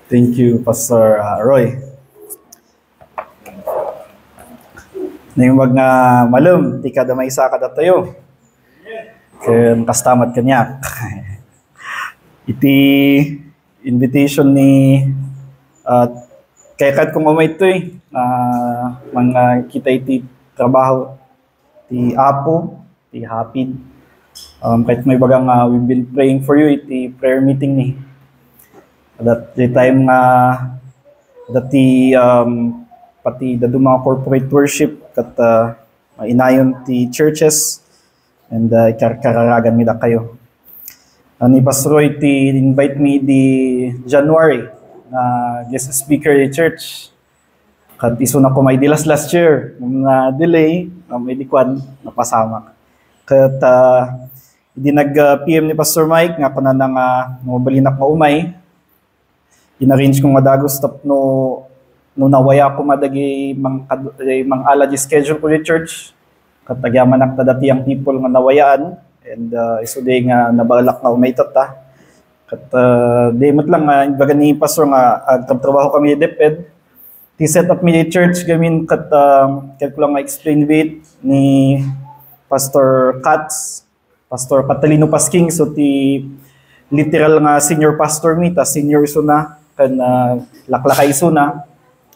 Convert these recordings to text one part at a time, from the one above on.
Thank you, Pastor Roy. Naimbag nga malum, ti kada may isa kada tayo. Ken kastamat kanya. Iti invitation ni kay kad kung umay ito mga kita iti trabaho ti Apo, ti Hapid. Kahit may bagang we've been praying for you iti prayer meeting ni. That the time dati pati dadu mga corporate worship kat inayon ti churches and kararagan mi da kayo. Ni Pastor Roy ti invite me di January guest speaker di church. Kat iso na ko may dilas last year na delay may dikwan napasama. Kat di nag-PM ni Pastor Mike nga kuna nang mabalinak nga umay. In-arrange kong madagos tap no nawaya ko madagi mang alaji schedule ko di church. Kat agyaman ak dati ang people nga nawayaan and iso day nga nabalak nga umay tata. Kat day mat lang baga ni Pastor nga agtrabaho kami di DepEd. Ti set up mi di church gamin kat ko lang ma-explain bit ni Pastor Katz, Pastor Catalino Pasking, so ti literal nga senior pastor mi, ta senior iso na, kan laklakay iso na.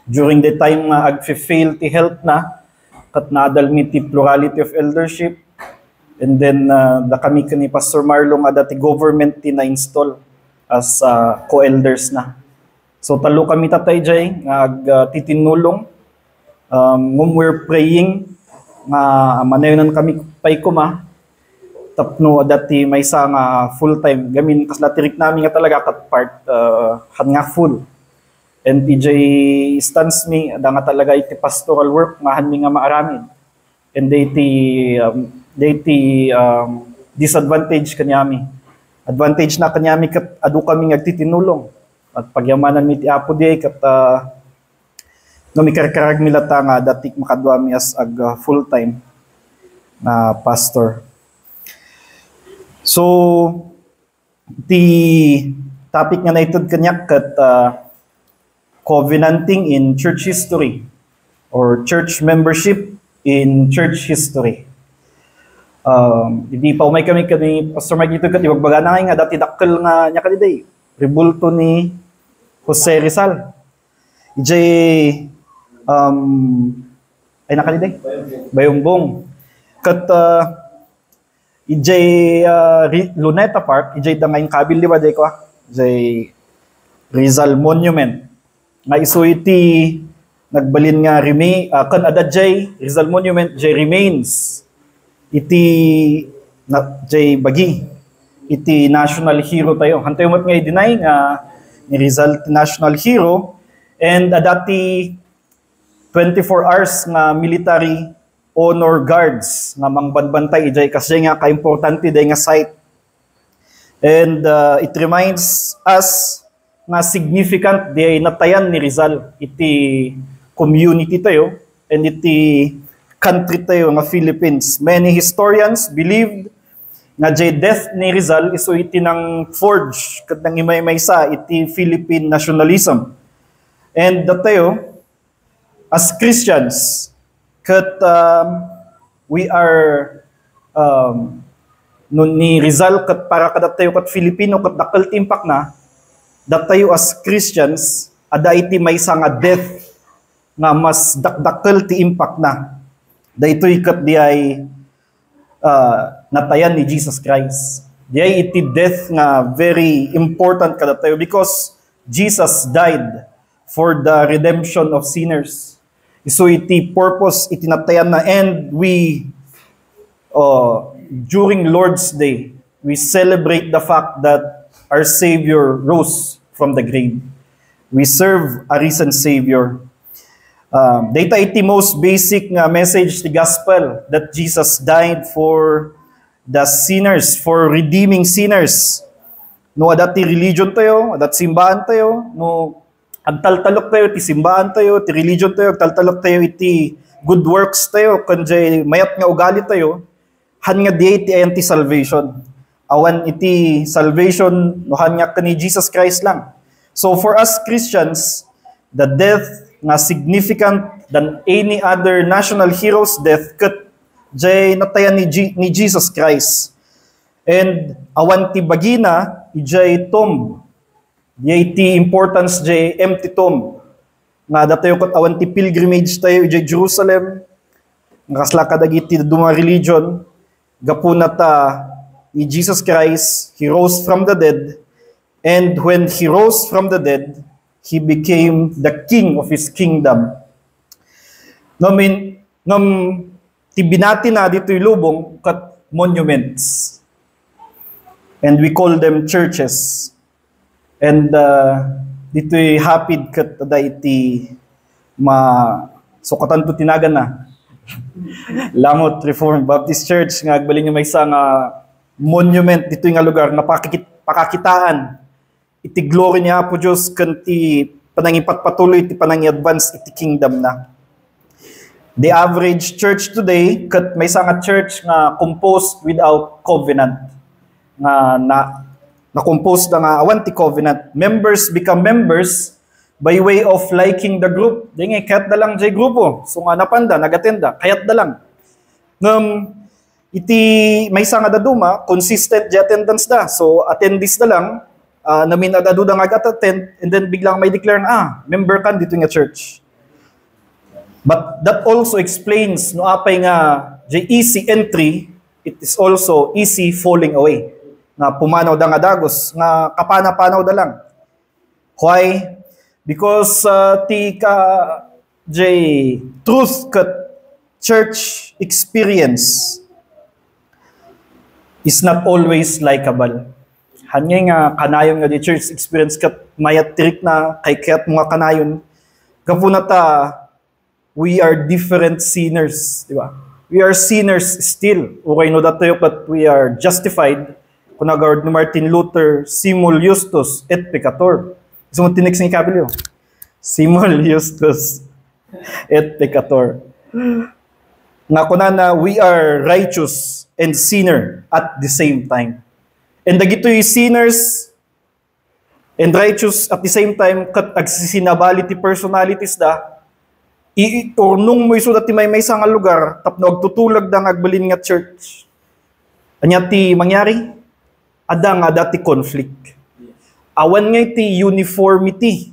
During the time nga ag-fail ti health na, kat naadal mi ti plurality of eldership, and then da kami ni Pastor Marlon nga dati government ti na-install as co-elders na. So talo kami tatay jay, nga ag-titinulong, when we're praying, nga manayonan kami pay kuma, tapno dati may isa nga full time gamin kas latirik namin nga talaga kat part han nga full and TJ stands mi da nga talaga iti pastoral work nga han mi nga maaramin and they disadvantage kanyami advantage na kanyami kat adu kami agtitinulong at pagyamanan mi ti Apo di kat no mi karkarag mi lata nga dati makadwa mi as ag full time na pastor. So, the topic nga naitod kanyak kat covenanting in church history or church membership in church history. Hindi pa umay kami Pastor Mike ito kat ibagbaga na nga dati dakkel nga niya kaniday. Rebulto ni Jose Rizal. Ijay ay nakaniday? Bayongbong. Kat ijay Luneta Park, ijay dangay kabil di ba jay ko jay Rizal Monument. Nga iso iti nagbalin nga kan ada jay Rizal Monument jay remains iti jay bagi iti national hero tayo. Hantay mo nga i-deny nga ni Rizal national hero and dati 24 hours nga military honor guards nga mangbanbantay ijay kasi nga ka-importante day nga site. And it reminds us nga significant day natayan ni Rizal iti community tayo and iti country tayo nga Philippines. Many historians believed nga jay death ni Rizal iso iti nang forge kat nang imay-maysa iti Philippine nationalism. And tayo as Christians kat we are nun ni Rizal kat para kada tayo kat Filipino kat dakal timpak na datayo as Christians ada iti maysa nga death nga mas dakdakkel ti impact na daytoy kat di ay natayan ni Jesus Christ. Di ay iti death nga very important kada tayo because Jesus died for the redemption of sinners. So iti purpose itinatayan na and we during Lord's Day we celebrate the fact that our Savior rose from the grave. We serve a risen Savior. Data iti most basic nga message ti gospel that Jesus died for the sinners, for redeeming sinners. No adati religion tayo, adat simbahan tayo, no agtaltalok tayo, ti simbahan tayo, ti religion tayo, agtaltalok tayo, iti good works tayo, kanjay mayat nga ugali tayo, han nga di iti anti-salvation. Awan iti salvation, no han nga ni Jesus Christ lang. So for us Christians, the death nga significant than any other national hero's death ket jay natayan ni Jesus Christ. And awan ti bagina ijay tomb. Jay ti importance jay empty tomb. Nga datayo ket awan ti pilgrimage tayo ijay Jerusalem. Nga kasla kadagiti duma religion gapuna ta ni Jesus Christ, he rose from the dead. And when he rose from the dead, he became the king of his kingdom. Tibinati na dito yung lubong kat monuments. And we call them churches. And dito yung hapid kat iti sukatan to tinagan na. Langot Reformed Baptist Church nga agbaling yung may isang monument dito yung lugar na pakakitaan iti glory niya po Diyos kanti panangipatpatuloy iti panangi-advance iti kingdom na. The average church today kat may isang church nga composed without covenant. Na composed nga awan ti covenant. Members become members by way of liking the group. Di nga kayat da lang jay grupo. So nga napanda, nagatenda, kayat da lang. Iti may isang adaduma, consistent di attendance da. So attendees da lang, namin adadu da nga-attend, and then biglang may declare na, member kan dito nga church. But that also explains no apay nga jay easy entry, it is also easy falling away. Na pumanaw da nga dagos, nga kapana-panaw da lang. Why? Because jay truth kat church experience is not always likable. Hanya nga kanayon nga di church experience kat mayat tirik na kay kaya't mga kanayon. Kapunata, we are different sinners, di ba? We are sinners still. Okay no datayo kat we are justified. Kunagawad ni Martin Luther, simul justus et peccator. Gusto mo tinik sa ikabilio? Simul justus et peccator. Nga kunana, we are righteous and sinner at the same time. And dagitoy sinners and righteous at the same time kat agsisinabality personalities da iurnong mo iso dati may isang lugar tapno agtutulag da agbalin nga church. Anya ti mangyari? Ada nga dati conflict. Awan nga iti uniformity.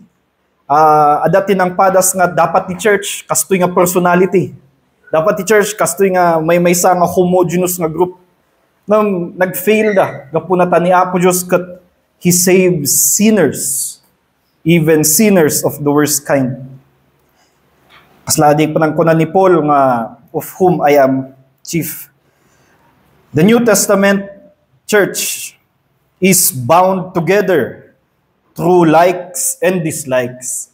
Adati nang padas nga dapat ti church kastoy nga personality. Dapat ti church kastoy nga may isang nga homogeneous nga group. Nag-fail da. Gapunata ni Apo Diyos kat He saves sinners. Even sinners of the worst kind. Kasladi pa ng kunan ni Paul nga of whom I am chief. The New Testament church is bound together through likes and dislikes.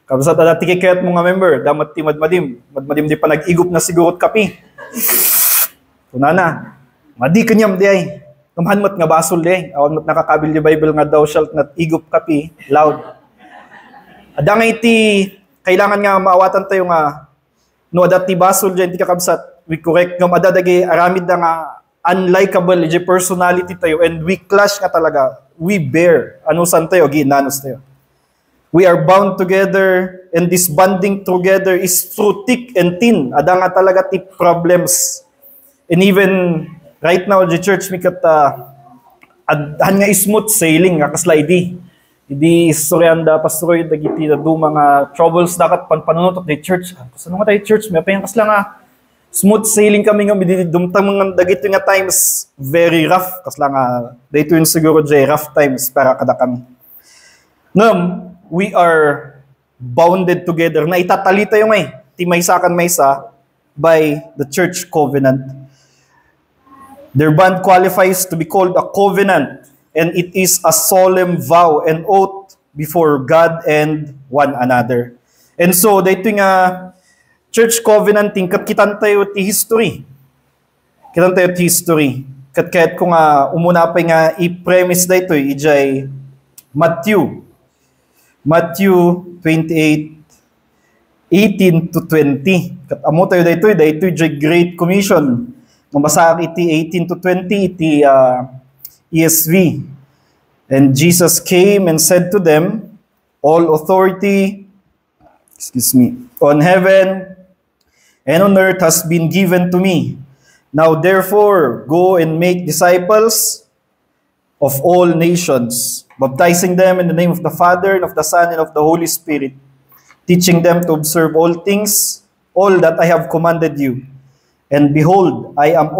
Kabasat dati kayat mga member, damat ti madmadim di pa nag-igup na sigurot kapi. Kunana, madi kanyam di ay. Kamhanmat nga basol di ay. Awan mat nakakabil di Bible nga thou shalt not igup kapi loud. Ada nga iti, kailangan nga maawatan tayo nga no adat ti basol di hindi kakabsat. We correct nga madadagi aramid na nga unlikable di personality tayo and we clash nga talaga. We bear. Ano san tayo? Ginanos tayo. We are bound together and this bonding together is through thick and thin. Ada nga talaga ti problems. And even right now, the church mikat adhan nga smooth sailing nga kasla idi. Idi istoryanda pastor dagiti do mga troubles dakat panunutot di church. Kasano nga tayo church may payang kasla nga smooth sailing kami nga dumtang mga dagiti nga times very rough kasla nga dayto yun siguro jay rough times para kada kami. Ngam we are bounded together na itatali tayo may ti maysa kan maysa by the church covenant. Their bond qualifies to be called a covenant, and it is a solemn vow and oath before God and one another. And so, dito nga church covenant, kitan tayo ti history. Kitan tayo ti history. Kahit kung umuna pa nga i-premise dito, ijay Matthew 28, 18 to 20. Kat amo tayo dito ijay Great Commission. Mabasa iti 18 to 20, iti ESV. And Jesus came and said to them, all authority, on heaven and on earth has been given to me. Now therefore, go and make disciples of all nations, baptizing them in the name of the Father, and of the Son, and of the Holy Spirit, teaching them to observe all things, all that I have commanded you. And behold, I am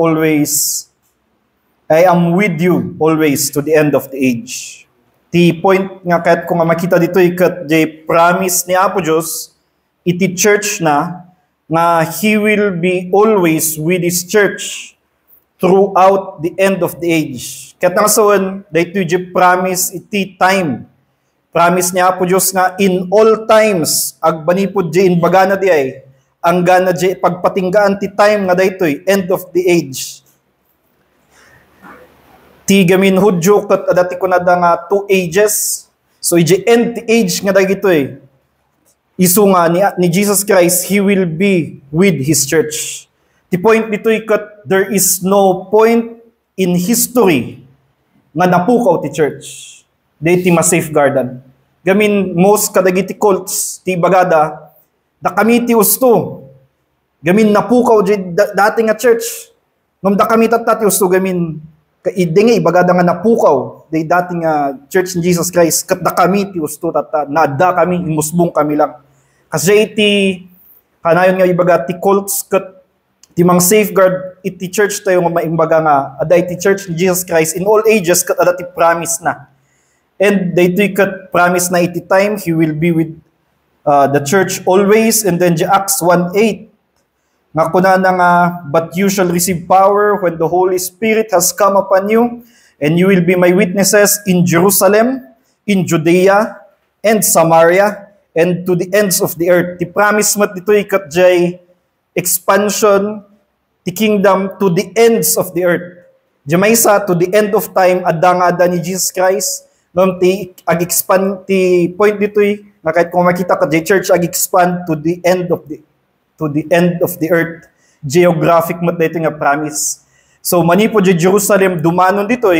with you always to the end of the age. Ti point nga kahit kung makita dito ikat di promise ni Apo Diyos, iti church na nga He will be always with His church throughout the end of the age. Kahit nasawan, dito di promise iti time. Promise ni Apo Diyos nga in all times, agbanipod di inbaga na di ay, ang gana di pagpatinggaan ti time nga dito end of the age. Ti gamin hudyo kat adati ko na da nga 2 ages. So iji end the age nga dagito isu nga ni Jesus Christ, He will be with His church. Ti point dito kat there is no point in history nga napukaw ti church. Dito ma-safeguardan. Gamin most kadagiti cults ti bagada da kami ti usto. Gamin napukaw dati nga church. Ngam da kami ti usto gamin kaidingi bagada nga napukaw day dating church ni Jesus Christ kat da kami ti usto tata nada kami imusbong kami lang kasi iti kanayon nga ibaga ti cults kat ti mang safeguard iti church tayo nga maimbaga nga aday ti church ni Jesus Christ in all ages kat ada ti promise na and dayto kat promise na iti time He will be with the church always. And then Acts 1:8 nga kuna na nga, but you shall receive power when the Holy Spirit has come upon you, and you will be my witnesses in Jerusalem, in Judea, and Samaria, and to the ends of the earth. Ti promise mat dito ikat jay expansion ti kingdom to the ends of the earth. Jamaysa to the end of time adda ni Jesus Christ. Ngam ti ag-expand ti point dito nga kahit kung makita ka jay church ag-expand to the end of the earth. Geographic mat dito nga promise. So manipo di Jerusalem dumanon dito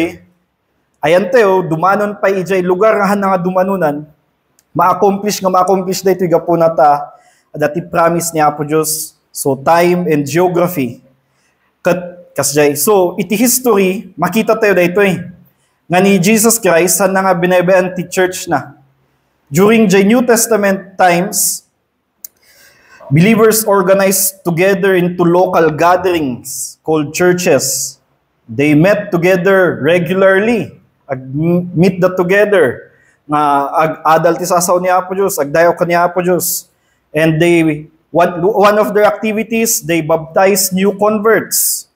ayan teo dumanon pa ijay lugar nga dumanunan ma-accomplish dito gapo nata dati promise ni Apo Diyos. So time and geography kasjay. So iti history makita tayo dito nga ni Jesus Christ na nga binabayan ti church na. During the New Testament times, believers organized together into local gatherings called churches. They met together regularly. Meet together. Nga ag-adal ti sasaw ni Apo Diyos, agdayo ka ni Apo Diyos. And one of their activities, they baptize new converts.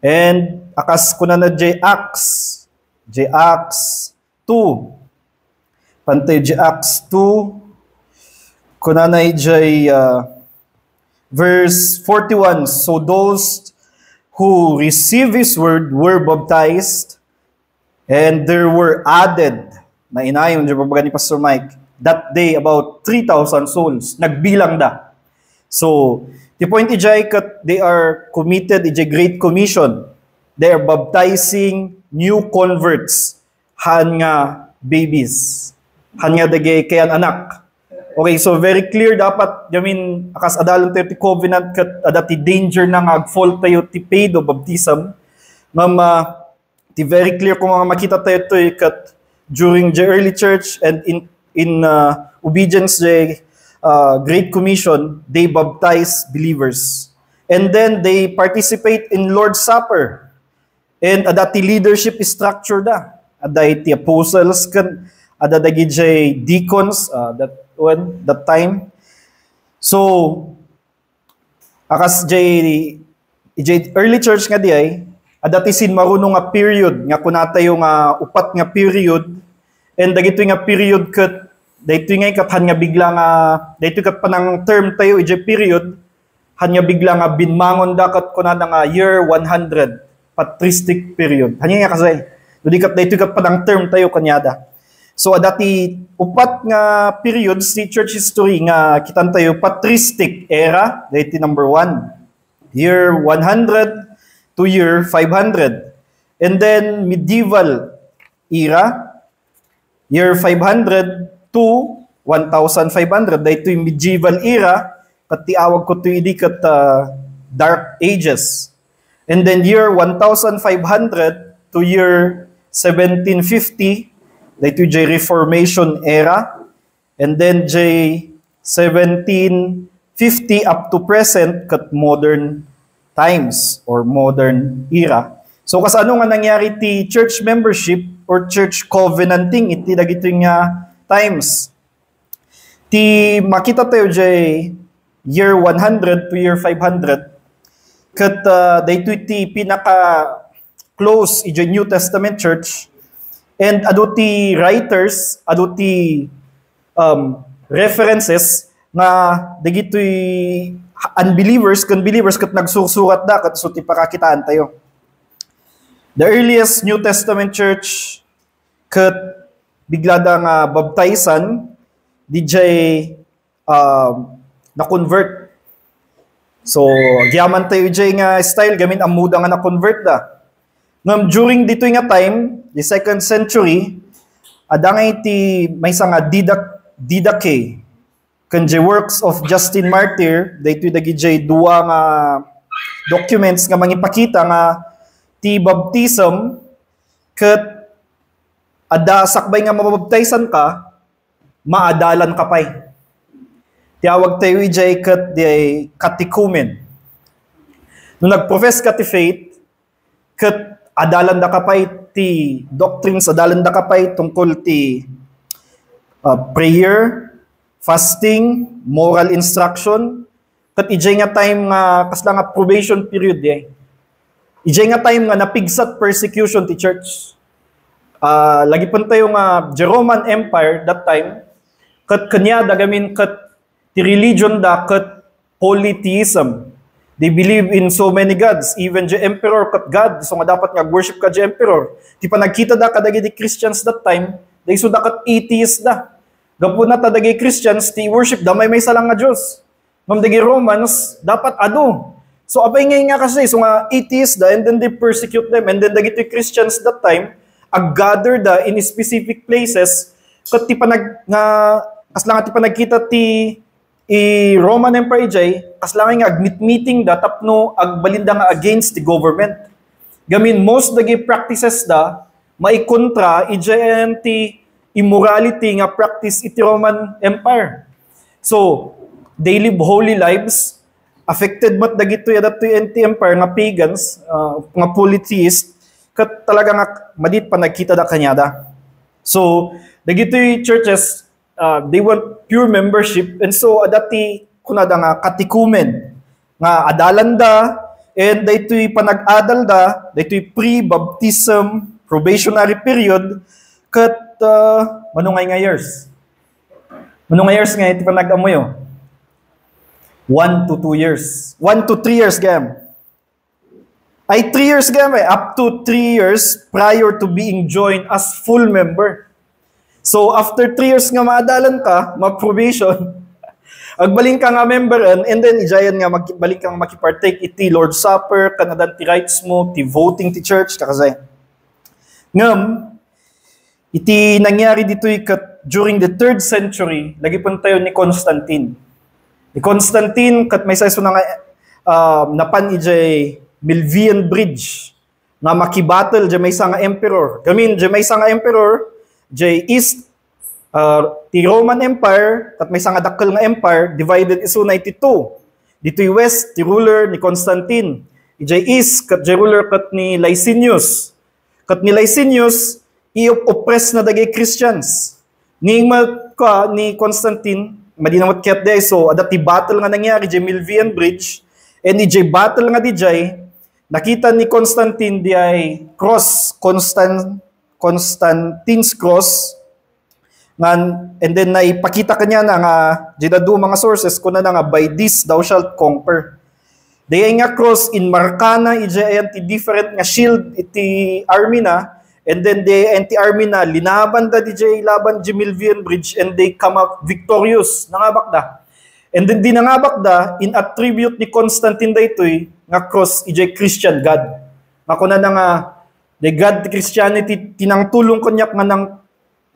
And akas kuna na Acts 2. Pantay Acts 2. Kuna na verse 41, so those who receive His word were baptized, and there were added, na inayon dyan babaga ni Pastor Mike, that day about 3,000 souls, nagbilang da. So, the point ijay kat they are committed, ijay Great Commission. They are baptizing new converts, han nga babies, han nga dagay kayan anak. Okay, so very clear dapat gamin akas adalon tayo ti covenant kat adati danger na nga agfall tayo ti paid o baptism. Ti very clear kung mga makita tayo to kat during the early church and in obedience the Great Commission, they baptize believers. And then they participate in Lord's Supper. And adati leadership structure da. Adati apostles kan adadagi jay deacons that time. So akas jay early church nga di ay adati sin marunong nga period nga kunata yung upat nga period and dagito nga period kat dayto nga kat han nga bigla nga dayto kat panang term tayo ije period han nga bigla nga binmangon dakat kunada nga year 100 patristic period. Hanya nga kasi dudi kat dayto kat panang term tayo kanyada. So adati upat nga periods si church history nga kitan tayo patristic era, dayto number 1, year 100 to year 500. And then medieval era, year 500 to 1500, daytoy medieval era, kat tiawag ko to idi kat Dark Ages. And then year 1500 to year 1750, daytoy jay Reformation era. And then jay 1750 up to present kat modern times or modern era. So kas ano nga nangyari ti church membership or church covenanting iti dagito nga times. Ti makita tayo jay year 100 to year 500 kat daytoy ti pinaka close iti New Testament church, and adu ti writers, adu ti references na dagitoy unbelievers, believers kat nagsusurat da kat so ti pakakitaan tayo. The earliest New Testament church kat bigla da nga baptizan DJ na-convert. So giyaman tayo DJ nga style gamin amuda nga na-convert da. Ngam during dito nga time, the 2nd century, adangay ti may nga Didache kanje works of Justin Martyr, daytoy dagiti duwa nga documents nga mangipakita nga ti baptism ket ada sakbay nga mababaptizan ka, maadalan ka pay. Tiawag tayo ijay ket di catechumen. Nung nagprofess ka ti faith, ket adalan da ka pay ti doctrines, adalan da ka pay tungkol ti prayer, fasting, moral instruction, ket ijay nga time nga kasla nga probation period di. Ijay nga time nga napigsat persecution ti church. Lagi pun tayo nga Roman Empire that time, ket kanya dagamin ket ti religion da ket polytheism. They believe in so many gods, even the emperor ket god, so nga dapat nga worship ka the emperor. Ti panagkita da kadagiti Christians that time, they so da ket atheist da. Gapu na tadagay Christians, ti worship da may salang nga Diyos. Ngam dagay Romans, dapat ado. So abay nga kasi, so nga atheists da, and then they persecute them, and then dagiti Christians that time, ag-gather da in specific places, kat ti panag, nga, kaslang ti panagkita ti Roman Empire jay, kaslang nga ag-meeting da, tapno agbalinda nga against the government. Gamin, most dagay practices da, maikontra, ijayan ti immorality nga practice iti Roman Empire. So, they live holy lives, affected mat dagito yadat to anti-empire nga pagans, nga polytheist, kat talaga nga madit pa nagkita da kanyada. So, dagito churches, they want pure membership, and so adati kunada nga catechumen, nga adalan da, and daytoy panag-adal da, daytoy pre-baptism, probationary period, kat manungay nga years. Manungay years nga iti panag-amoy 1 to 2 years. 1 to 3 years gam. Ay 3 years gam up to 3 years prior to being joined as full member. So after 3 years nga maadalan ka, ma-probation, agbaling ka nga member and then ijayan nga balik kang makipartake iti Lord's Supper, kanadan ti rights mo, ti voting ti church, kakasay. Ngam, iti nangyari dito during the 3rd century, lagi pun tayo ni Constantine. Ni Constantine, kat may sayso na nga, napan ijay Milvian Bridge, nga makibattle jay may nga emperor. Gamin, jay may nga emperor, jay East, ti Roman Empire, kat may nga dakkel nga empire, divided iso 92. Dito yung West, ti ruler ni Constantine. Ijay East, kat jay ruler kat ni Licinius. Kat ni Licinius, i-oppress na dagay Christians. Ni Constantine, madinamot kaya day, so adati battle nga nangyari, jay Milvian Bridge, and ijay battle nga di jay, nakita ni Constantine di ay cross, Constantine's cross, and then naipakita kanya na nga, jay dadu mga sources, kuna na nga, by this thou shalt conquer. Daya nga cross, in Marcana, ijay ayan ti different nga shield, iti army na, and then the anti-army na linaban da DJ laban di Milvian Bridge, and they come up victorious. Nangabak da. And then di nangabak da, in attribute ni Constantine da ito'y nga cross ijay Christian God. Nga kuna na nga, the God Christianity tinangtulong kanyak nga ng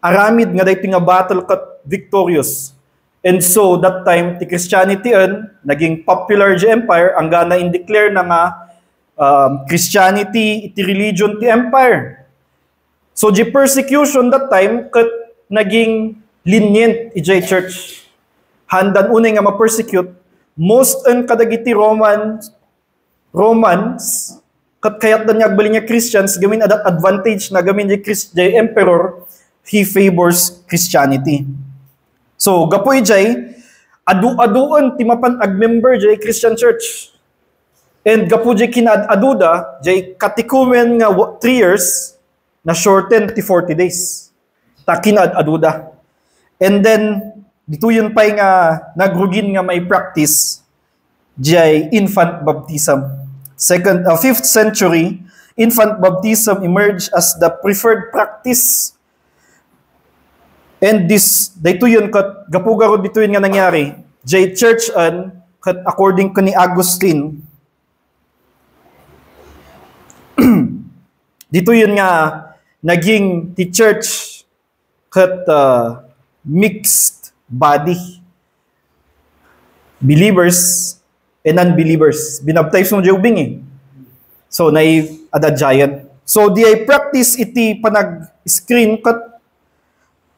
aramid nga daytoy nga battle kat victorious. And so that time ti Christianity naging popular di empire ang gana in-declare na nga Christianity iti religion ti empire. So di persecution that time kat naging lenient iti church. Handan unay nga ma-persecute most kadagiti Romans kat kayat dan agbali nga Christians gamin adat advantage na gamin di emperor he favors Christianity. So gapoy jay adu-aduon ti mapan ag-member jay Christian church. And gapo jay kinad-aduda jay katikumen nga 3 years na shorten ti 40 days. Ta kinad-aduda. And then dito yun pa nga nagrugin nga may practice jay infant baptism. 5th century, infant baptism emerged as the preferred practice. And this, dito yun, kat gapugaro dito yun nga nangyari, jay church kat according ko ni Augustine, dito yun nga, naging ti church kat mixed body. Believers and unbelievers. Binaptize mo jubing So, adadjayan. So, di ay practice iti panag-screen kat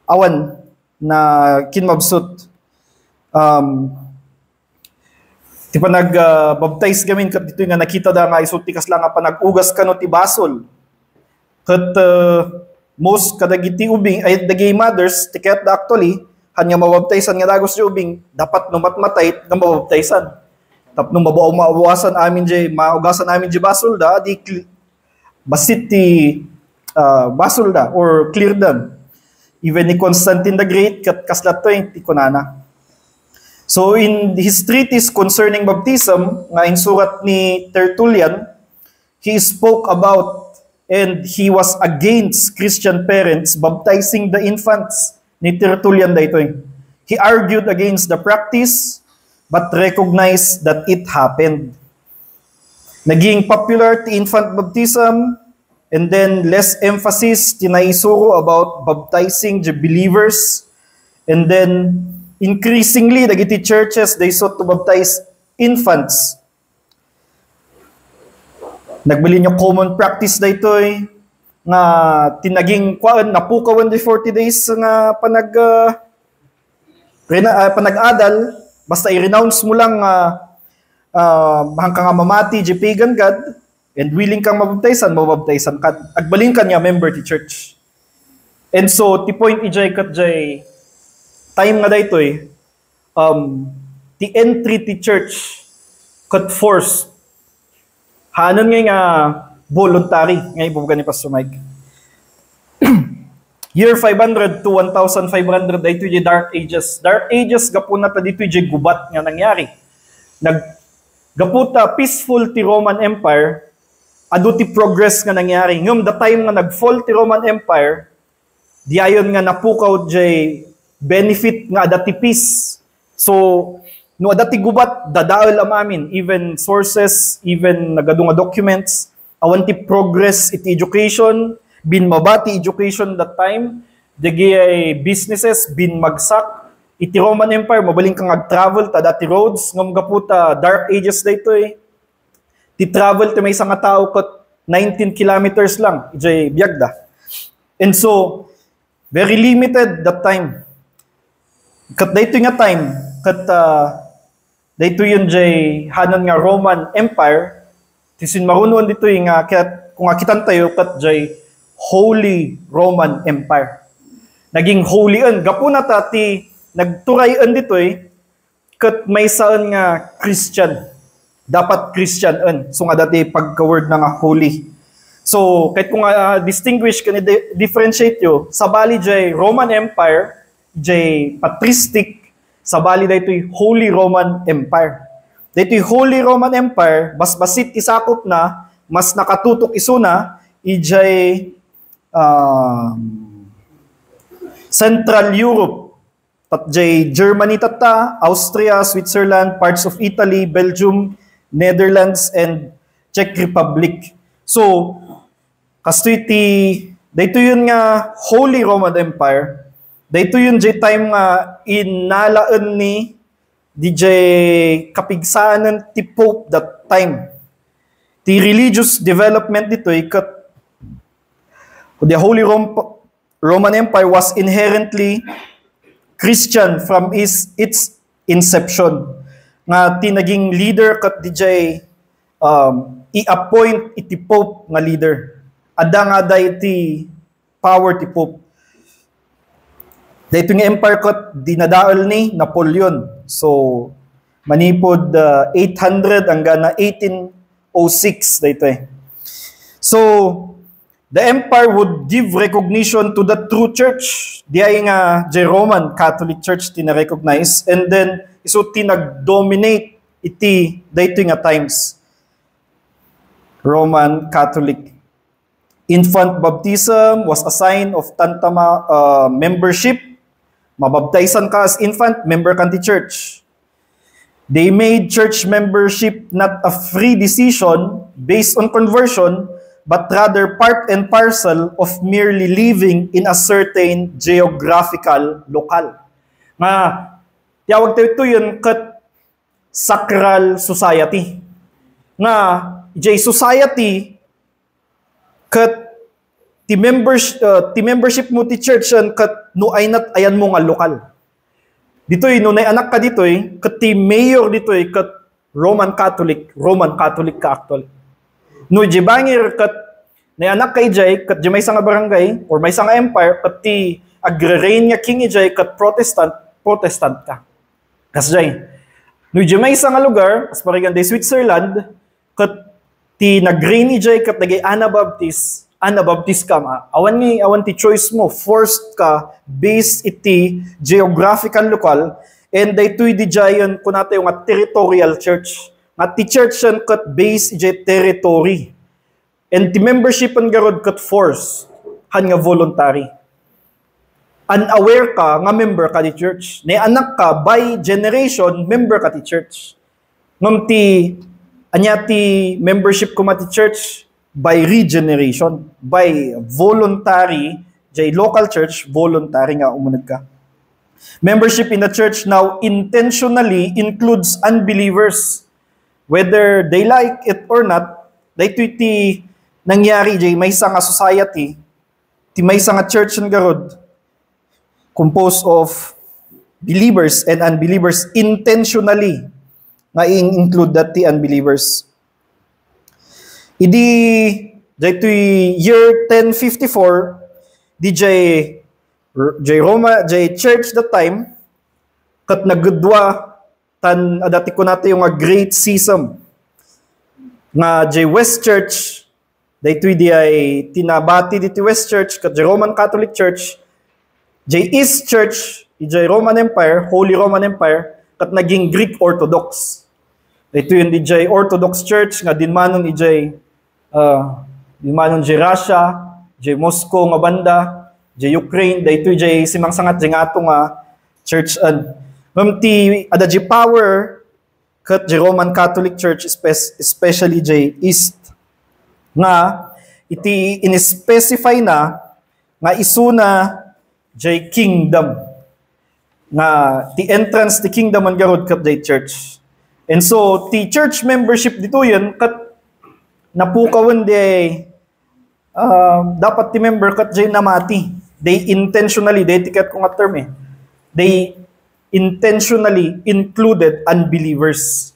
awan na kinmabsut. Ti panag-baptize gamin kat dito nga nakita da nga isulti kas lang nga panag-ugas kano ti basol. Kat most kadagiti ubing ay dagay mothers tiket actually han nga mabaptizan nga dagos di ubing dapat no matmatay nga mabaptizan. Tapno mabawasan amin di maugasan amin di basol da di basit ti basol da or clear dan. Even ni Constantine the Great kat kaslat to ti kunana. So in his treatise concerning baptism nga in surat ni Tertullian, he spoke about and he was against Christian parents baptizing the infants. Ni Tertullian daytoy. He argued against the practice but recognized that it happened. Naging popular ti infant baptism and then less emphasis tinaisuro about baptizing the believers. And then increasingly dagiti churches they sought to baptize infants. Nagbili nyo common practice daytoy nga tinaging napukawan di 40 days nga panag-adal basta i-renounce mo lang hanggang mamati di pagan god and willing kang mabaptizan ka agbalin ka niya member ti church. And so ti point ijay kat jay time nga daytoy ti entry ti church kat force hanon nga voluntary nga ibubugan ni Pastor Mike. Year 500 to 1500 dito yung Dark Ages. Dark Ages gapuna ta dito yung gubat nga nangyari. Gaputa peaceful ti Roman Empire, adu ti progress nga nangyari. Ngam the time nga nag-fall ti Roman Empire, diayon nga napukaw jay benefit nga adati peace. So no adati gubat dadaol amamin even sources, even nagadunga documents, awan ti progress iti education, bin mabati education that time, dagay businesses bin magsak, iti Roman Empire mabaling kang ag-travel ta dati roads ngam gaputa Dark Ages daytoy. Ti travel ti may nga tao kat 19 kilometers lang ijay biagda. And so very limited that time. Kat daytoy nga time kat daytoy yun jay hanon nga Roman Empire tisin marunuan ditoy nga kat kung akitan tayo kat jay Holy Roman Empire. Naging holy gapuna ta ti nagturay ditoy kat may saan nga Christian. Dapat Christian so nga dati pagka-word na nga holy. So kahit kung distinguish kani differentiate yo sa bali jay Roman Empire jay patristic sa bali daytoy Holy Roman Empire. Daytoy Holy Roman Empire basbasit isakop na mas nakatutok isuna ijay Central Europe, tatjay Germany tata, Austria, Switzerland, parts of Italy, Belgium, Netherlands, and Czech Republic. So, kastoy ti Dito yun nga Holy Roman Empire. Dito yun jay time nga inalaan ni DJ kapigsanan ti Pope that time. The religious development dito kat the Holy Roman Empire was inherently Christian from its inception. Nga tinaging leader kat DJ i-appoint iti Pope nga leader. Ada nga da iti power ti Pope. Dito nga empire kat dinadaol ni Napoleon. So manipod 800 hanggang na 1806 dito eh. So the empire would give recognition to the true church. Di ay nga the Roman Catholic Church tina-recognize, and then iso tinag-dominate iti dito nga times Roman Catholic. Infant baptism was a sign of tantama membership. Mabaptizan ka as infant, member ka ti church. They made church membership not a free decision based on conversion, but rather part and parcel of merely living in a certain geographical local. Nga, tiyawag tayo ito yun kat sacral society. Nga, society kat ti membership mo ti church kat no ay nat ayan mo nga lokal. Ditoy no nay anak ka ditoy kat ti mayor ditoy kat Roman Catholic ka actually. No jibangir kat nay anak kay jay kat may nga barangay or may nga empire kat ti agrarian nga king jay kat protestant ka. Kas jay. No may nga lugar as parigan day Switzerland kat ti nag-reign jay kat nagay Anabaptist ka ma. Awan ti choice mo, forced ka based iti geographical local, and daytoy di jayon kunata yung territorial church. Nga ti church yan kat based iti territory. And ti membership ang garod kat force, han nga voluntary. Unaware ka nga member ka ti church. Nay anak ka by generation member ka ti church. Ngam ti membership ko ma ti church by regeneration, by voluntary, local church, voluntary nga umunod ka. Membership in the church now intentionally includes unbelievers. Whether they like it or not, dahito iti nangyari may nga society, ti may nga church ng garod, composed of believers and unbelievers intentionally nga include that ti unbelievers. Idi dito year 1054 DJ church that time kat nagudwa tan adati ko nato yung great schism nga West Church dito di ay tinabati dito West Church kat Roman Catholic Church East Church Roman Empire Holy Roman Empire kat naging Greek Orthodox. Dito yung DJ Orthodox Church nga dinmanon dinmanon Russia, Moscow nga banda, Ukraine, dito simang sangat nga ato nga church ti ada power kat Roman Catholic Church especially East nga iti in-specify na nga isuna kingdom nga ti entrance ti kingdom ang garod kat church. And so, ti church membership dito yun, kat napukawan dapat ti member kat namati. They intentionally, ticket ko nga term they intentionally included unbelievers.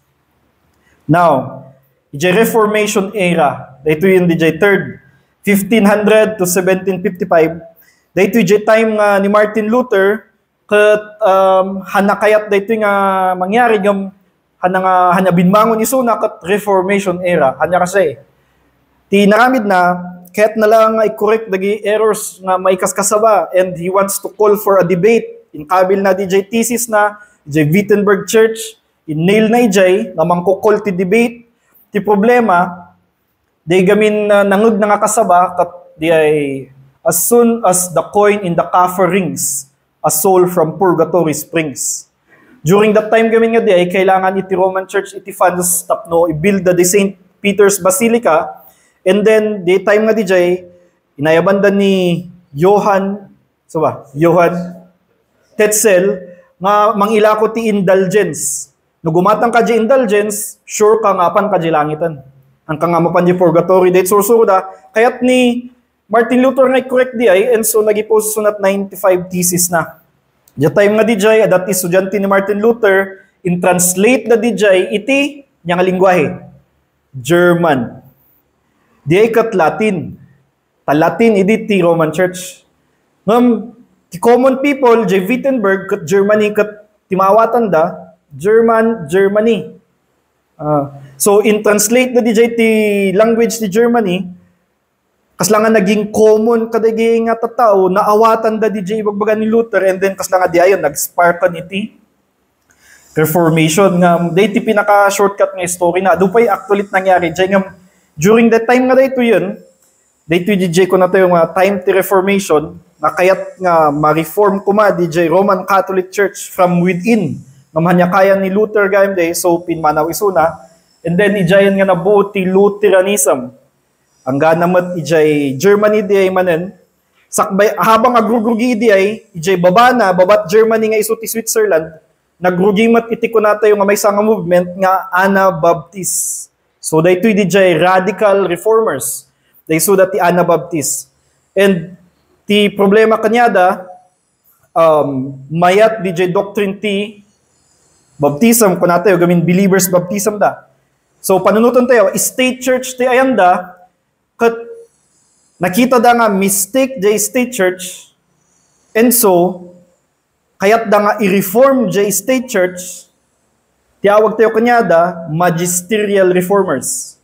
Now, Reformation era, dito yun third, 1500 to 1755, dito time nga ni Martin Luther, kat hanakayat dito nga mangyari hanya binmangon iso na kat Reformation era. Hanya kasi, ti naramid na, kahit na lang i-correct dagi errors nga may kaskasaba, and he wants to call for a debate. In kabil na DJ thesis na, Wittenberg Church, in-nail na nga mangkukol ti debate. Ti problema, di gamin nangug na nga kasaba, kat di ay, as soon as the coin in the coffer rings, a soul from purgatory springs. During that time kami nga di ay kailangan iti Roman Church iti funds tapno i-build the St. Peter's Basilica, and then the time nga di inayabanda ni Johann Tetzel nga mangilako ti indulgence. No gumatang ka di indulgence, sure ka nga pan ka di langitan. Ang ka nga mapan di purgatory date sursuda. Kayat ni Martin Luther nga correct di ay, and so nag-post sunat 95 thesis na. Di time nga di jay, adat estudyante ni Martin Luther, in translate na di jay, iti nga lingwahe, German. Di ay kat Latin. Ta-Latin, idi ti Roman Church. Ngam, ti common people, J. Wittenberg, kat Germany, kat timawatan da, Germany. So, in translate na di jay ti language ti Germany, kaslangan naging common kadagi nga tatao, naawatan da di jay ibagbagan ni Luther, and then kaslangan di ayon, nag-sparkan iti Reformation. Nga, day ti pinaka-shortcut nga story na, dupay actually nangyari, jay nga, during that time nga dito yun, dito DJ ko na tayo nga time to Reformation, na kaya't nga ma-reform kuma DJ Roman Catholic Church from within. Mamanyakayan ni Luther gayam day, so pinmanaw isuna. And then ijayan nga nabuo ti Lutheranism. Ang ganamat ijay Germany di ay manen. Sakbay, habang agrugrugi di ay, ijay babat Germany nga iso ti Switzerland, nagrugimat iti ko na tayo nga may sanga movement nga Anabaptist. So daytoy DJ radical reformers. They so that ti Anabaptist. And ti problema kanyada, mayat DJ doctrine ti baptism, kung natin gamin believers baptism da. So panunutan tayo, state church ti ayanda, kat nakita da nga mistake J state church, and so, kayat da nga i-reform J state church, tiyawag tayo kanyada, magisterial reformers.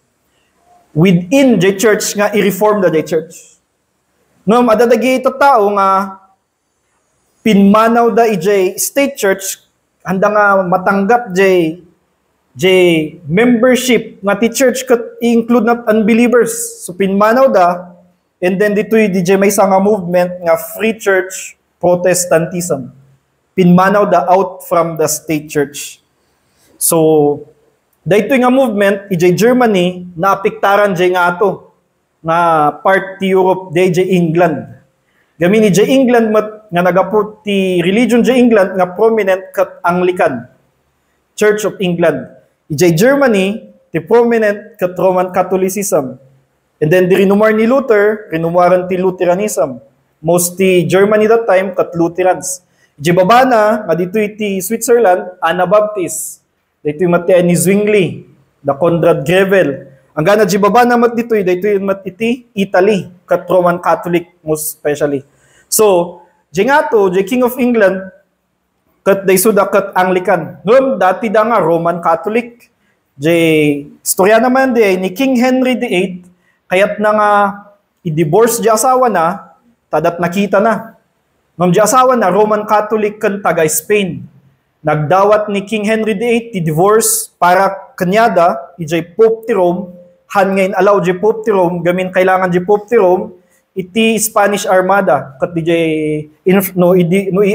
Within J church nga i-reform da J church. Ngam adadagi ito tao nga pinmanaw da ij state church, handa nga matanggap J membership nga ti church kat i-include na unbelievers. So pinmanaw da, and then dito'y DJ may sanga movement nga free church Protestantism. Pinmanaw da out from the state church. So dito nga movement, ij Germany, naapektaran jay nga ato, nga part ti Europe, DJ England. Gamin ij England, nga nagapot ti religion jay England, nga prominent kat Anglican, Church of England. Ij Germany, ti prominent kat Roman Catholicism. And then di rinumar ni Luther, rinumaran ti Lutheranism. Most ti Germany that time, kat Lutherans. Ij babana, nga dito ti Switzerland, Anabaptist. Dito yung mati ni Zwingli, da Conrad Grebel. Ang gana di baba na mat dito, dito yung mat iti Italy, kat Roman Catholic most especially. So, di nga to, di King of England, kat day suda kat Anglican. Noon, dati da nga Roman Catholic. Di, istorya naman di, ni King Henry VIII, kayat na nga i-divorce di asawa na, tadat nakita na. Ngam di asawa na, Roman Catholic kan taga Spain. Nagdawat ni King Henry VIII ti divorce para kanyada, ijay Pope ti Rome, han ngayon allow di Pope ti Rome, gamin kailangan di Pope ti Rome, iti Spanish Armada, kat dijay,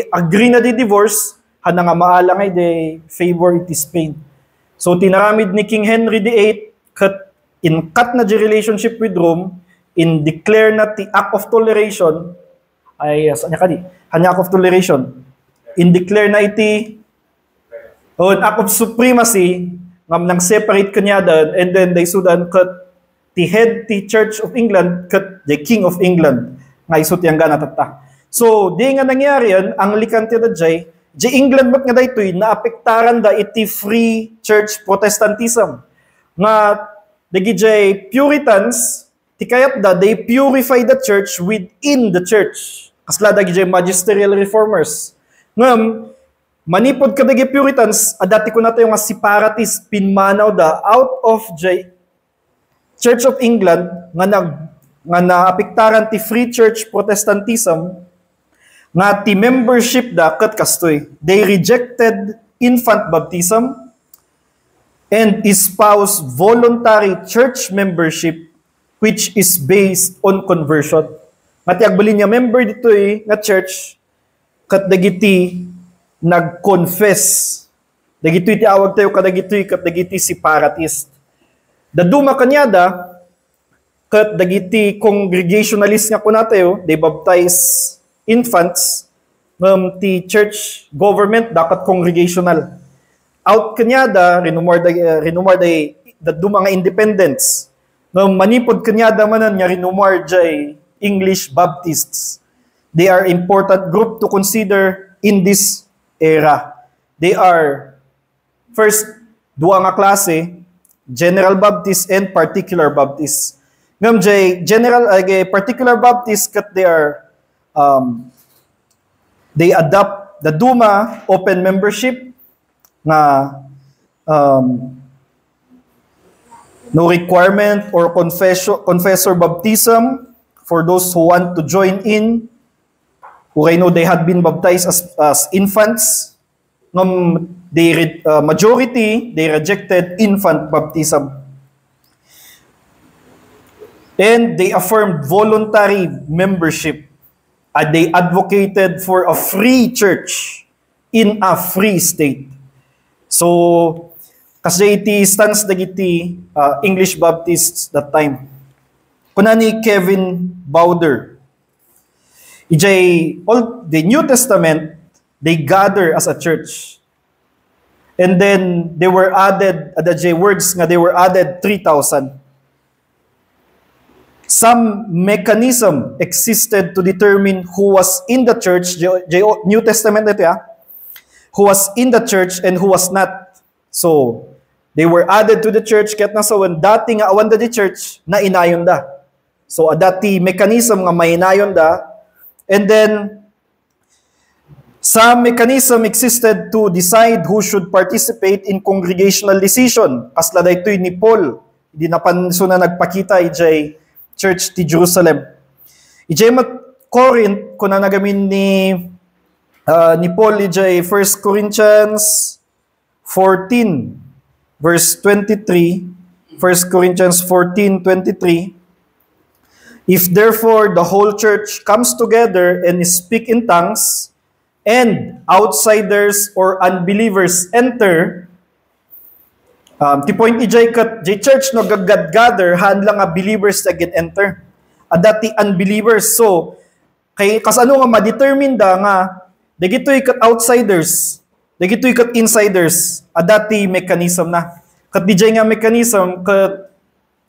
agree na di divorce, han nga maala ngay di favor iti Spain. So tinaramid ni King Henry VIII, kat in cut na di relationship with Rome, in declare na ti act of toleration, ay, act of toleration, in declare na iti act of supremacy, ngam nang separate kanya dan, and then they sudan kat the head the Church of England, kat the King of England, nga isut yang gana tata. So, di nga nangyari yan, Anglican ti da jay, England mat nga da ito'y, naapektaran da iti free church Protestantism. Nga, dagi jay Puritans, ti kayat da, they purify the church within the church. Kasla dagi jay magisterial reformers. Ngam, manipod kadagi Puritans, adati ko na tayo nga separatist, pinmanaw da, out of Church of England, nga naapektaran ti free church Protestantism, nga ti membership da, kat kastoy. They rejected infant baptism, and espouse voluntary church membership, which is based on conversion. Nga ti agbali niya member dito nga church, kat dagiti nag-confess. Dagitoy ti awag tayo kadagitoy kat dagiti separatist. Daduma kanyada, kat dagiti congregationalist nga kuna tayo, they baptize infants ti church government dapat congregational. Out kanyada renumar da do mga independents. Manipod kanyada manan nga renumar jay English Baptists. They are important group to consider in this era. They are first duwa nga klase, General Baptist and Particular Baptist. Ngam jay Particular Baptist kat they adopt the Duma open membership nga no requirement or confessor baptism for those who want to join in, who I know they had been baptized as infants. Majority, they rejected infant baptism. And they affirmed voluntary membership. And they advocated for a free church in a free state. So, kasi iti stance dagiti English Baptists that time. Kuna ni Kevin Bowder, all the New Testament, they gather as a church. And then they were added, words nga they were added 3,000. Some mechanism existed to determine who was in the church, New Testament ito who was in the church and who was not. So, they were added to the church, ket nasawan, dati nga awan da di church, na inayon da. So, dati mechanism nga mainayon da, and then, some mechanism existed to decide who should participate in congregational decision. Kasla da ito'y ni Paul, hindi napanso na nagpakita ijay church ti Jerusalem. Ijay Corinth, kung na nagamin ni Paul, ijay 1 Corinthians 14, verse 23, 1 Corinthians 14:23, if therefore the whole church comes together and speak in tongues, and outsiders or unbelievers enter, ti point ijay kat jay church no gather han lang nga believers again enter. Adati unbelievers. So kay kasano nga ma-determine da nga dagitoy kat outsiders, dagitoy kat insiders, adati mechanism na. Kat dijay nga mechanism kat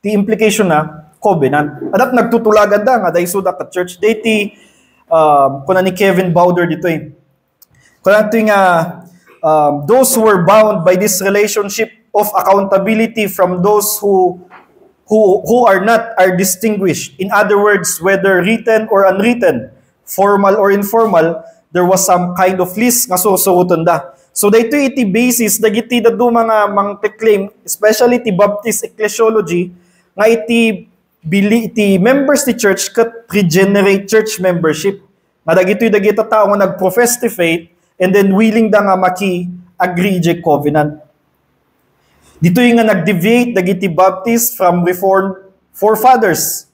ti implication na covenant. Adat nagtutulagan da nga dahil suda kat church dati kuna ni Kevin Bowder dito kuna nga those who were bound by this relationship of accountability from those who are not are distinguished. In other words, whether written or unwritten, formal or informal, there was some kind of list nga susuguton da. So dito iti basis dagiti dadu mga claim, especially ti Baptist ecclesiology, nga iti members ti church kat regenerate church membership. Nga dagiti tao nga nagprofess ti faith and then willing da nga maki-agree iti covenant. Dito yung nga nag-deviate dagiti Baptist from Reformed forefathers.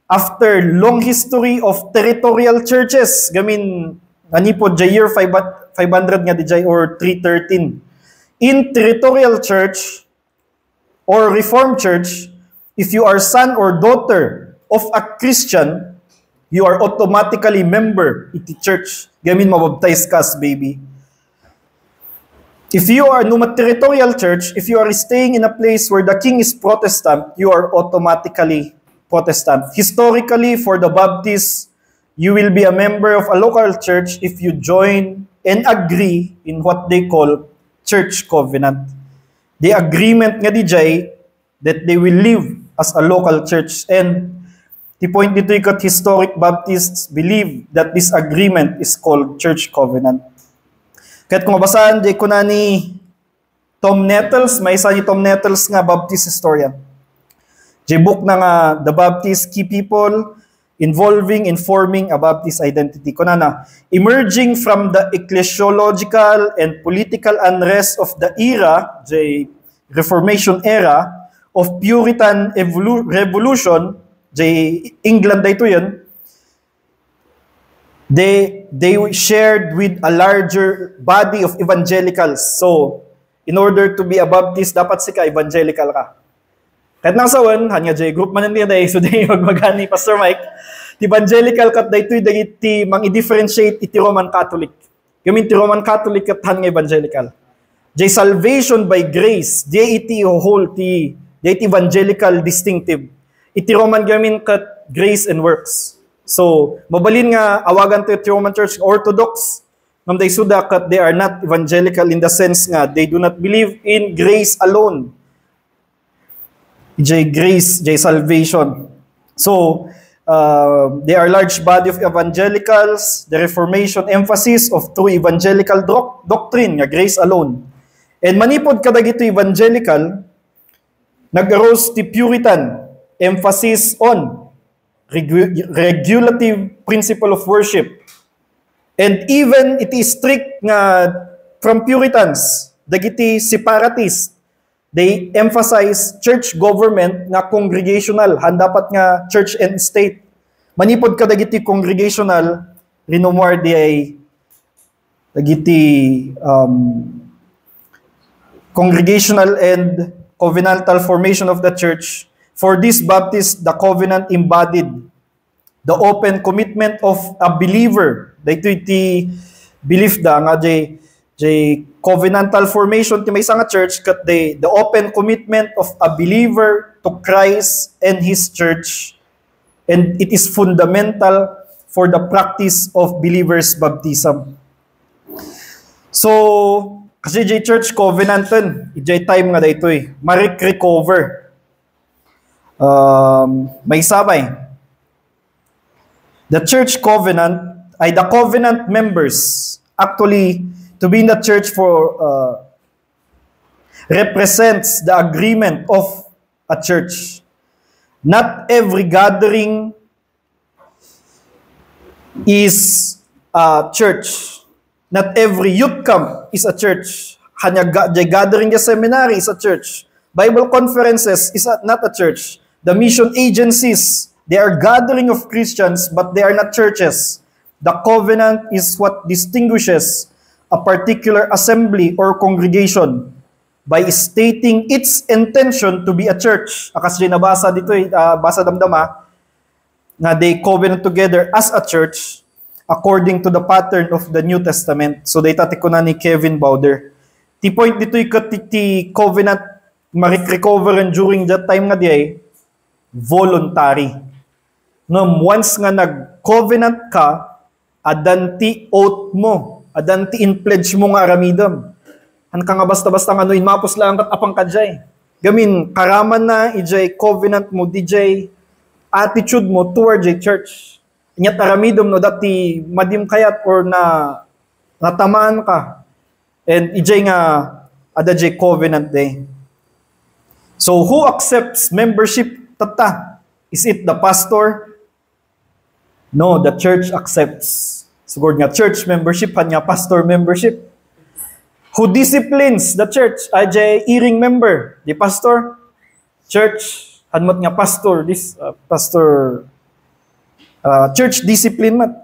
After long history of territorial churches, gamin anipod jay year 500 nga dijay or 313. In territorial church or Reformed church, if you are son or daughter of a Christian, you are automatically member iti church. Gamin mabaptize ka as baby. If you are numa territorial church, if you are staying in a place where the king is Protestant, you are automatically Protestant. Historically, for the Baptists, you will be a member of a local church if you join and agree in what they call church covenant. The agreement nga dijay that they will live as a local church. And the point dito ikat historic Baptists believe that this agreement is called church covenant. Kahit kung mabasahan di ko na ni Tom Nettles, may isa ni Tom Nettles nga Baptist historian. Di book na nga The Baptist Key People Involving in Forming a Baptist Identity. Kuna na, emerging from the ecclesiological and political unrest of the era, the Reformation era, of Puritan revolution, the England dito yun, they shared with a larger body of evangelicals. So, in order to be a Baptist, dapat sika evangelical ka. Kahit nang sawan, hanya jay group man niya day, so day magmagani Pastor Mike, ti evangelical kat daytoy dagiti mang-i-differentiate iti Roman Catholic. Gamin ti Roman Catholic kat hanya evangelical. Jay salvation by grace, jay iti whole ti evangelical distinctive. Iti Roman gamin kat grace and works. So, mabalin nga awagan to iti Roman Church Orthodox, ngam day suda kat they are not evangelical in the sense nga they do not believe in grace alone. Jay grace, jay salvation. So, they are large body of evangelicals, the Reformation emphasis of true evangelical doctrine, nga grace alone. And manipod kadag ito evangelical, nag-arose ti Puritan, emphasis on regulative principle of worship. And even it is strict nga from Puritans, dagiti separatist, they emphasize church government nga congregational, handapat nga church and state. Manipod ka dagiti congregational, rinomar di ay dagiti congregational and covenantal formation of the church. For this Baptist, the covenant embodied the open commitment of a believer. Dito iti belief da nga jay covenantal formation ti maysa nga church kat the open commitment of a believer to Christ and His church, and it is fundamental for the practice of believers' baptism. So kasi jay church covenanten jay time nga daytoy ma-recover. May sabay the church covenant ay the covenant members actually to be in the church for represents the agreement of a church. Not every gathering is a church. Not every youth camp is a church. Hanya gathering the seminary is a church. Bible conferences is not a church. The mission agencies, they are gathering of Christians, but they are not churches. The covenant is what distinguishes a particular assembly or congregation by stating its intention to be a church. Akas din nabasa dito, basa damdama, na they covenant together as a church according to the pattern of the New Testament. So data ko na ni Kevin Bowder. Ti point dito ti covenant ma-recover during that time nga di voluntary. No, once nga nag-covenant ka, adanti oath mo, adanti in pledge mo nga aramidam. Han ka nga basta-basta nga no inmapos lang kat apang kadjay. Gamin karaman na ijay covenant mo, DJ attitude mo toward the church. Inyat aramidam no dati madim kayat or na natamaan ka. And ijay nga adajay covenant day. So who accepts membership tata? Is it the pastor? No, the church accepts. Siguro nga church membership, hanya pastor membership. Who disciplines the church? Ajay iring member, the pastor. Church, hanmat nga pastor, this pastor church discipline mat.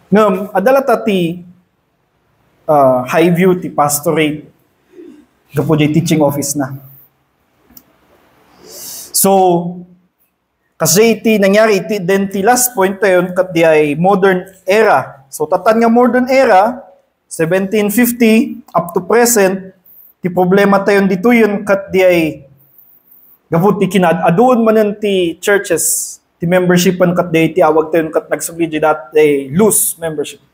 Ngam adala tati high view ti pastorate gapo jay teaching office na. So, kasi iti nangyari, then ti last point tayo, kat di ay modern era. So, tatan nga modern era, 1750 up to present, ti problema tayo dito yun, kat di ay gabot ti kinadadoon manan ti churches, ti membershipan kat di ti awag tayo, kat nagsubli di dati loose membership.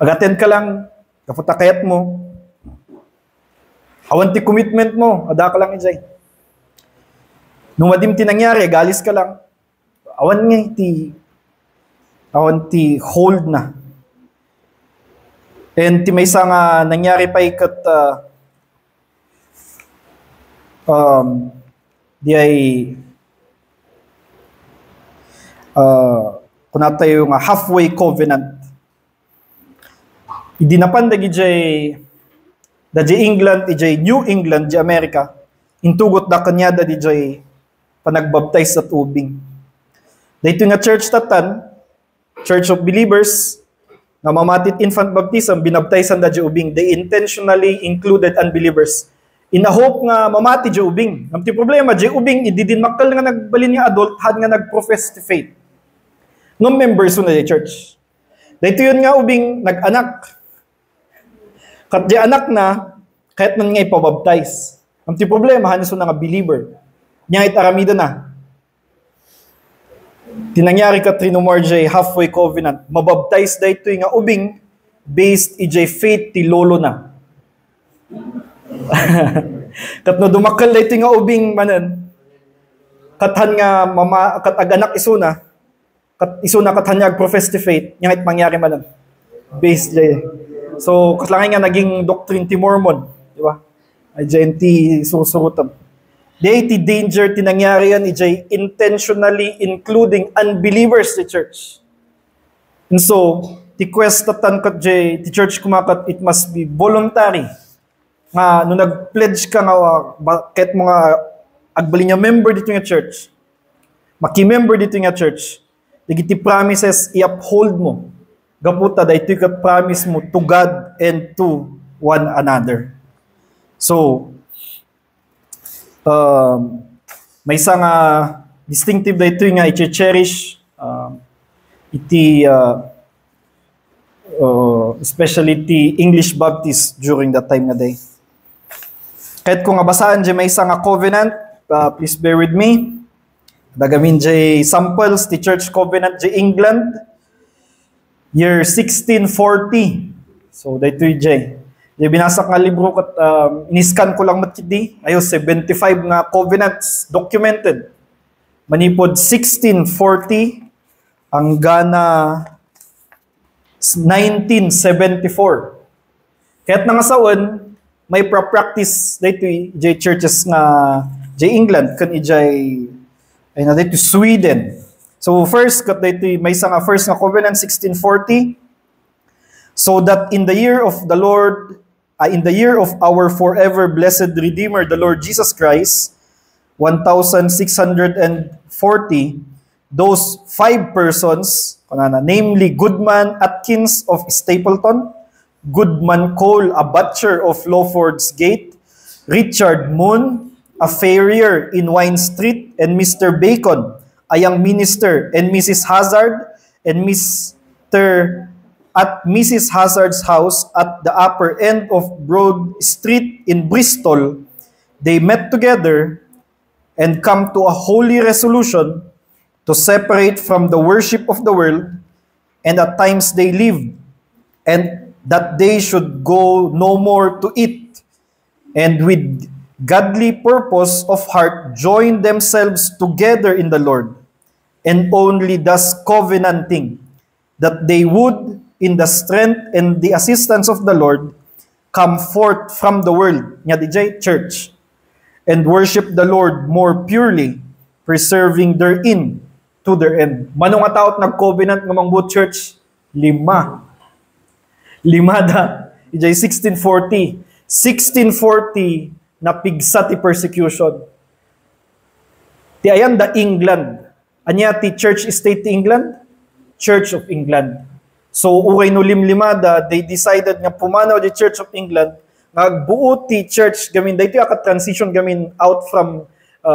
Pag-attend ka lang, gabot kayat mo, awan ti commitment mo, ada ka lang ijay. Nung madim ti nangyari, galis ka lang. Awan ti hold na. And ti may nga nangyari pa ikat di ay kunata yung halfway covenant. Idinapan dagi jay England, ijay New England, di Amerika. Intugot da kanyada di jay panagbaptize sa tubig. Dito nga church tatan, Church of Believers, na mamatit infant baptism, binaptizan da ubing. They intentionally included unbelievers. In a hope nga mamati di ubing. Ang ti problema, di ubing, ididinmakal nga nagbalin nga adult, had nga nag-profess to faith. Ng members na di church. Dito yun nga ubing, nag-anak. Kat di anak na, kahit nang nga ipabaptize. Ang ti problema, hanis na nga believer. Niya itaramida na. Tinangyari ka Trinomar J, halfway covenant. Mabaptize dito yung nga ubing, based ijay faith ti lolo na. Kat no dumakal dito nga ubing manan, kathan nga mama, kat aganak isuna, kathan nga profess to faith, nga mangyari manan. Based jay. So, kaslangin nga naging doctrine ti Mormon, di ba? Ay jay ti susurutam. Di ti danger ti nangyari yan, ijay intentionally including unbelievers ti church. And so, ti questatan kat jay, ti church kumakat, it must be voluntary. Nga, nung nag-pledge ka nga, kahit mga agbalin niya member dito nga church, maki-member dito nga church, digiti promises, i-uphold mo. Gaputa, dahito yung promise mo to God and to one another. So, may isang distinctive dahito nga i-cherish, especially the English Baptist during that time na day. Kahit kung abasaan dyan may isang covenant, please bear with me. Dagamin dyan samples, the Church Covenant dyan England, year 1640. So, dito dyan. Dyan binasak nga libro, iniscan ko lang matindi. Ayo, 75 nga covenants documented. Manipod 1640, hanggang 1974. Kaya't nangasawan, may practice dito jay churches nga jay England kan ijay ay na dito Sweden. So first kat dito may isang first nga covenant 1640, so that in the year of the Lord, in the year of our forever blessed Redeemer, the Lord Jesus Christ, 1640, those 5 persons, namely Goodman Atkins of Stapleton, Goodman Cole, a butcher of Lawford's Gate, Richard Moon, a farrier in Wine Street, and Mr. Bacon, a young minister, and Mrs. Hazard, and Mr. at Mrs. Hazard's house at the upper end of Broad Street in Bristol, they met together and come to a holy resolution to separate from the worship of the world, and at times they lived, and that they should go no more to it, and with godly purpose of heart join themselves together in the Lord, and only thus covenanting, that they would, in the strength and the assistance of the Lord, come forth from the world, nga DJ church, and worship the Lord more purely, preserving therein to their end. Manong ataot nag-covenant ng mga church? 5. Limada, ijay 1640. 1640, napigsa ti persecution. Ti ayan da England. Anya ti Church State ti England? Church of England. So, uray no limlimada, they decided nga pumanaw di Church of England, nagbuo ti church, gamin, dahito aka-transition gamin out from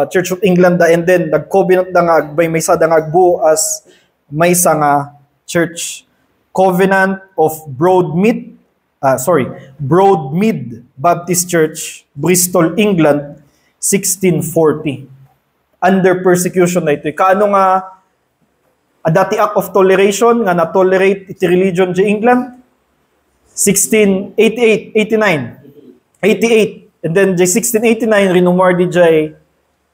Church of England da, and then nag-covenant da nga, may sada nga agbuo as may sa nga church. Covenant of Broadmead Baptist Church, Bristol, England, 1640. Under persecution na ito. Kaano nga dati act of toleration nga na-tolerate iti religion di England? 1688, 88. And then di 1689, rinomar di jay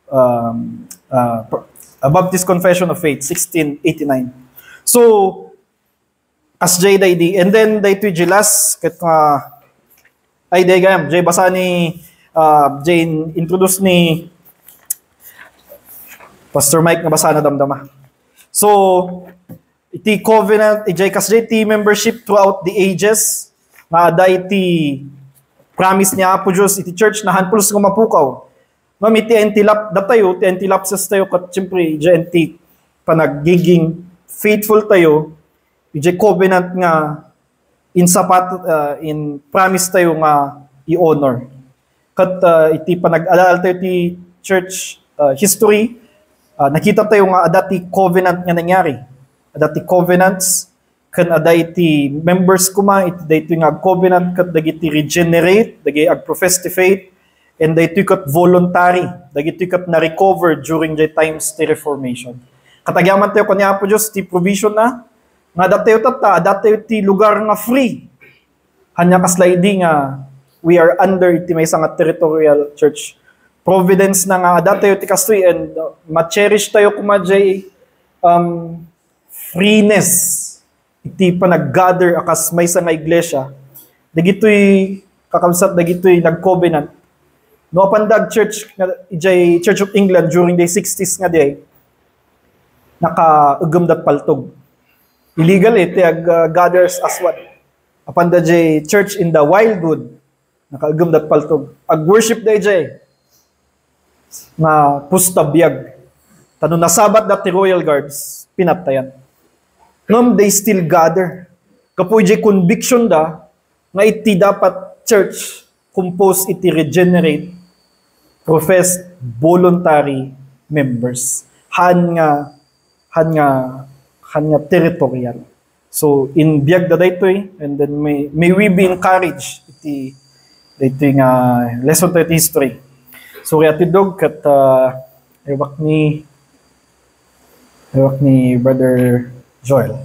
a Baptist Confession of Faith, 1689. So, as jay day and then day to jilas ket ay day gayam jay basa ni jay introduce ni Pastor Mike nga basa na damdama. So iti covenant jay kas jay ti membership throughout the ages nga day ti promise niya Apo Diyos iti church na hanpulos nga mapukaw. Ma'am iti entilap datayo ti entilapses tayo kat siyempre jay enti panagiging faithful tayo. Ije covenant nga in promise tayo nga i-honor. kat iti panag-alala tayo ti church history, nakita tayo nga adati covenant nga nangyari. Adati covenants, kan aday ti members kuma, iti dayto nga covenant kat dagiti regenerate, dagiti ag-profess ti faith, and dayto kat voluntary, dagiti kat na-recover during the times ti Reformation. Katagyaman tayo kanya po Diyos, ti provision na, nga datayo tata, datayo ti lugar nga free. Hanya kasliding nga, we are under iti may nga territorial church. Providence na nga, datayo ti kastoy, and ma-cherish tayo kumadjay freeness. Iti pa nag-gather akas may nga iglesia. Dagitoy kakamsat, dagitoy nag-covenant. No pandag church, ijay Church of England during the 60s nga day, naka-ugam dat paltog. Illegal iti gathers as what. Apanda jay church in the Wildwood, naka-ugam dat paltog. Ag-worship day jay, na pusta biyag. Tano nasabat dat ti Royal Guards, pinatayan. Ngam they still gather. Kapoy jay conviction da, nga iti dapat church, composed iti regenerate, professed voluntary members. Han nga territorial. So in biag da daytoy, and then may we be encouraged iti daytoy nga lesson to history. So atidog kat ewak ni Brother Joel.